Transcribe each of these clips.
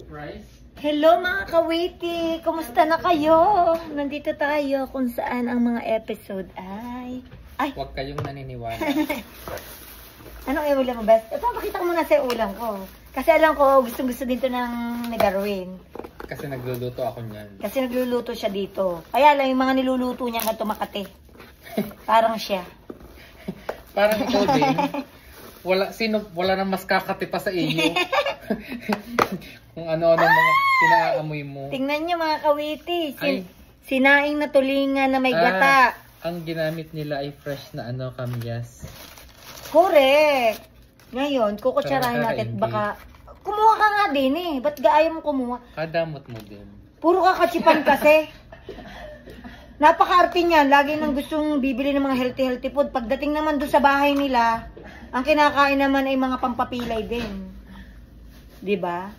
surprise. Hello mga kawiti! Kumusta na kayo? Nandito tayo kung saan ang mga episode ay... Huwag kayong naniniwala. Anong ulam mo, best? Ito, pakita ko muna sa ulam ko. Kasi alam ko, gusto dito ng Darwin. Kasi nagluluto ako niyan. Kasi nagluluto siya dito. Kaya lang yung mga niluluto niya ganito Makati. Parang siya. Parang ikaw din. Wala nang mas kakati pa sa iyo. Kung ano-ano mga pinaamoy mo. Tingnan niyo mga kawiti. Sinaing na tulingan na may gata. Ang ginamit nila ay fresh na kamyas. Correct. Ngayon, kukutsarahin natin. Baka, kumuha ka nga din eh. Ba't ayaw mo kumuha? Kadamot mo din. Puro kakachipan kasi. Napaka-arte niyan. Lagi nang gustong bibili ng mga healthy food. Pagdating naman doon sa bahay nila, ang kinakain naman ay mga pampapilay din. Diba?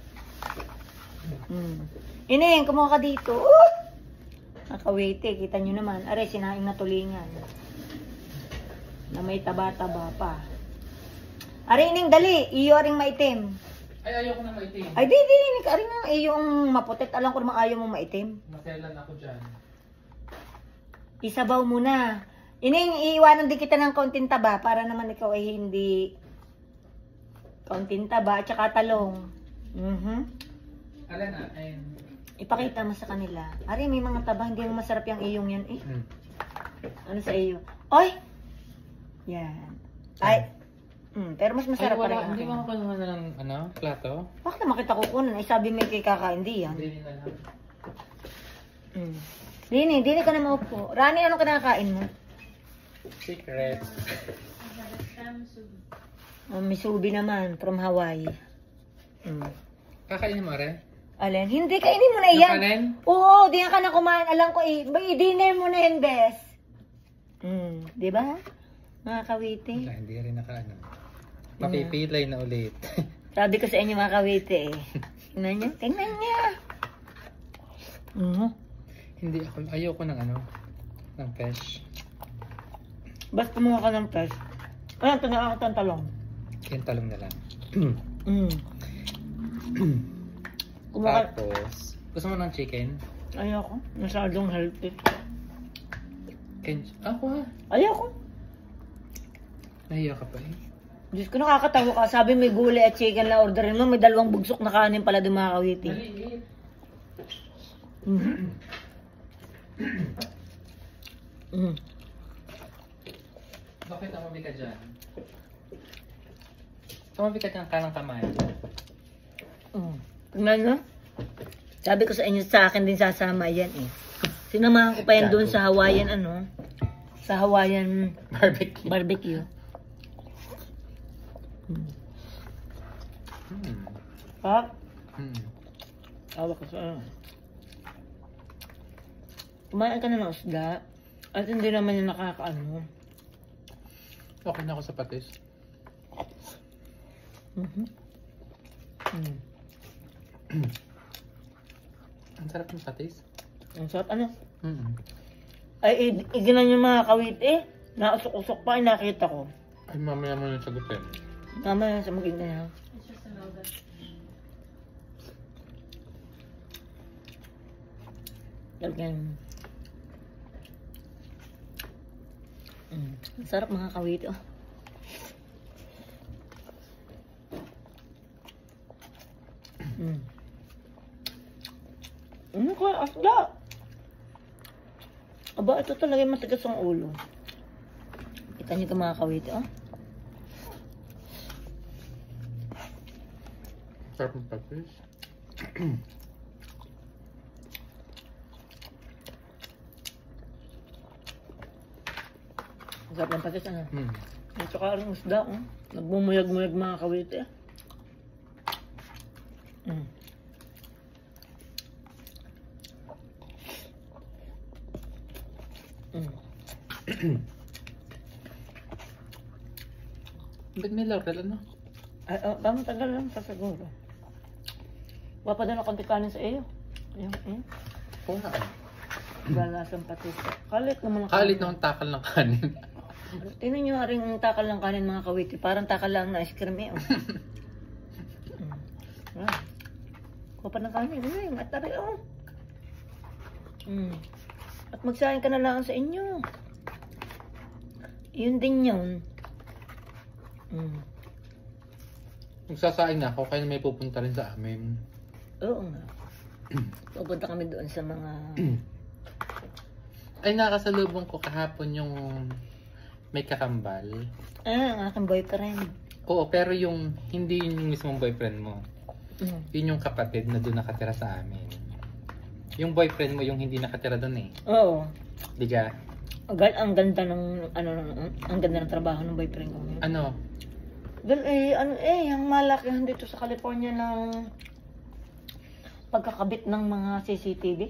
Ineng, kumuha ka dito. Nakawete, kita nyo naman. Aray, sinaing na tulingan. Na may taba-taba pa. Aray, Ineng, dali. Iyo aring maitim. Ay, ayoko na maitim. Ay, di. Aray nga, iyong maputit. Alam ko naman ayaw mong maitim. Maselan ako dyan. Isabaw muna. Ineng, iiwanan din kita ng kaunting taba para naman ikaw ay hindi kaunting taba at saka talong. Alin na? Ayun. Ipakita mo sa kanila. Ari, may mga taba, hindi mo masarap yung iyong yan eh. Ano sa iyo? Oy! Yan. Ay! Pero mas masarap pa rin. Hindi mo ako ng plato? Bakit naman kita kukunan? Ay, sabi may kay kakain, di yan. Hindi na lang. Dini ka na maupo. Rani, anong kinakain mo? Secret. Misubi naman, from Hawaii. Kakainin mo, Are? Alin? Hindi, kainin mo na yan. Kanin? Oo, di ka na kumain. Alam ko i-dinner mo na yan, bes. Di ba? Mga kawiti. Hindi rin mapipilay na ulit. Sabi ko sa inyo mga kawiti eh. Tingnan niya. Hindi ako, ayoko ng fish. Basta kumuha ka ng fish. Ayan, tinaka ng talong. Yung talong na lang. Tapos, gusto mo ng chicken? Ayoko. Masyadong healthy. Ako ha? Ayoko. Nahiya ka pa eh. Diyos ko, nakakatawa ka. Sabi may gulay at chicken na orderin mo. May 2 bugsok na kanin pala din mga kawiti. Maliit. Bakit tumabi ka dyan? Tumabi ka dyan kanang kamay. Tingnan nyo. Sabi ko sa inyo, sa akin din sasama yan eh. Sinamahan ko pa yan doon sa Hawaiian sa Hawaiian barbecue. Ha? Tawa ka sa kumain ka na ng isda at hindi naman yung nakakaano. Okay na ako sa patis. Ang sarap ng patis. Ang sarap Ay, iginan yung mga kawit eh. Nausok-usok pa, nakita ko. Ay, mamaya mo yung sagutin. Mamaya sa maging na yan. Lagyan. Ang sarap mga kawit oh. Ano ka? Asda! Aba, ito talaga yung matigas ang ulo. Kita niyo ito mga kawiti, oh. Sarap ng patis. Sarap ng patis, ano? At saka rin isda, oh. Nagmumuyag-muyag mga kawiti, Ba't may laurel, Ay, tama, tagal lang sa siguro. Wapa doon na konti kanin sa iyo. Ayan. Oo nga. Galasang patis. Kalit naman ang Kalit naman takal ng kanin. Tingnan nyo rin ang takal ng kanin mga kawiti. Parang takal lang na ice cream eh. Kuha pa ng kanin. Ay, matari oh. At magsahin ka na lang sa inyo. Yun din yun. Magsasain na ako, kaya may pupunta rin sa amin. Oo nga. Pupunta kami doon sa mga... Ay, nakasalubong ko kahapon yung may kakambal. Ang aking boyfriend. Oo, pero yung hindi yung mismong boyfriend mo. Yun yung kapatid na doon nakatira sa amin. Yung boyfriend mo yung hindi nakatira doon eh. Oo. Di ka? Ang ganda ng ang ganda ng trabaho ng boyfriend ko. Ano? Doon yung malaki dito sa California ng pagkakabit ng mga CCTV.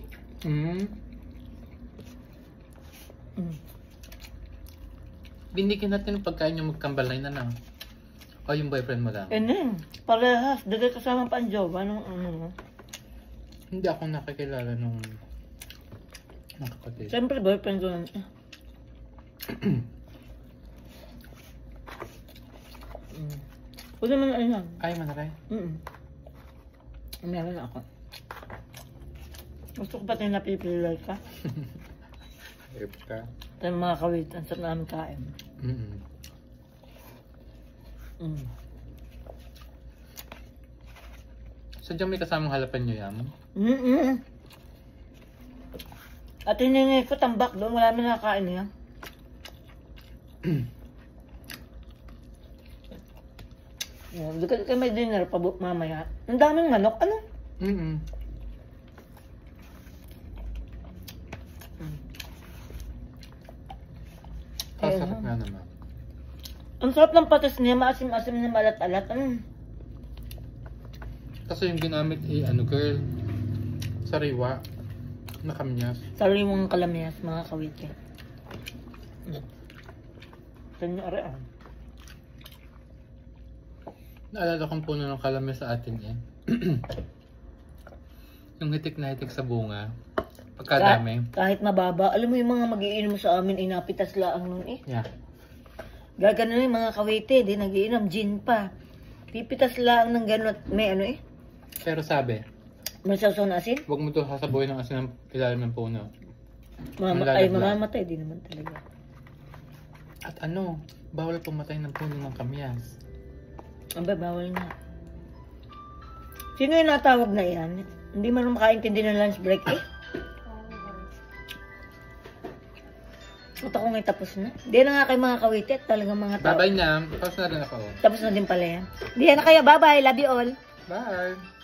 Binigyan natin yung pagkain yung magkambalay na lang. O yung boyfriend mo lang. Parehas. Dagay kasama pa ang jowa nung ano. Hindi ako nakakilala nung kapatid. Siyempre boyfriend ko lang. Pwede man ayun lang. Ay, manaray. Meron na ako. Gusto ko pati napipilay ka. Ayop ka. Tayo mga kawitan sa namin kain. Sadyang may kasamang halapan nyo yan? At hiningi ko tambak doon, wala na nakakain niya. Hindi ka may dinner pa mamaya. Ang daming manok, ano? Sarap nga naman. Ang sarap ng patis niya, maasim-asim na malat-alat. Kasi yung ginamit girl, sariwa, na kamyas. Sariwang kalamyas, mga kawite. Tanyo are Naalala kong puno ng kalamyas sa atin eh. Yung hitik na hitik sa bunga. Pagkadami. Kahit mababa. Alam mo yung mga magiinom sa amin, inapitas laang nun eh. Yeah. Gagano yung mga kawite, di nagiinom, gin pa. Pipitas laang ng ganun, may ano eh. Pero sabi, may sausaw na asin? huwag mo ito sasabuhin ng asin ng ilalim ng puno. Mamamatay, di naman talaga. At bawal pumatay ng puno ng kamyas. Bawal nga. Sino yung natawag na yan? Hindi man makaintindi ng lunch break eh. At ako ngayon tapos na. Di na nga kayo mga kawite. Talagang mga tao. Bye-bye na. Tapos na rin ako. Tapos na din pala yan. Di na kaya. Bye-bye. Love you all. Bye!